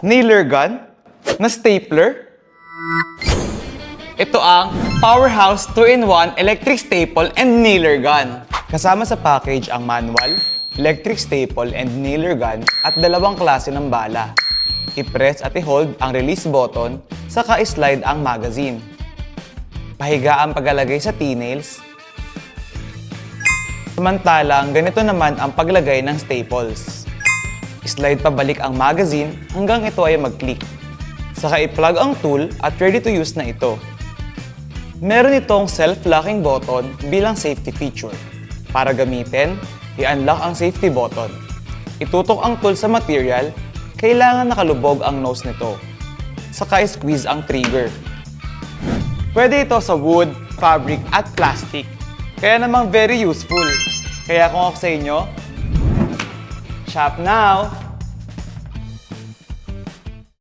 nailer gun, na stapler. Ito ang Powerhouse 2-in-1 electric staple and nailer gun. Kasama sa package ang manual, electric staple and nailer gun at dalawang klase ng bala. I-press at i-hold ang release button, saka i-slide ang magazine. Pahiga ang paglalagay sa T-nails. Samantalang ganito naman ang paglagay ng staples. I-slide pabalik ang magazine hanggang ito ay mag-click. Saka i-plug ang tool at ready to use na ito. Meron itong self-locking button bilang safety feature. Para gamitin, i-unlock ang safety button. Itutok ang tool sa material, kailangan nakalubog ang nose nito. Saka i-squeeze ang trigger. Pwede ito sa wood, fabric at plastic. Kaya namang very useful. Kaya kung ako sa inyo, shop now!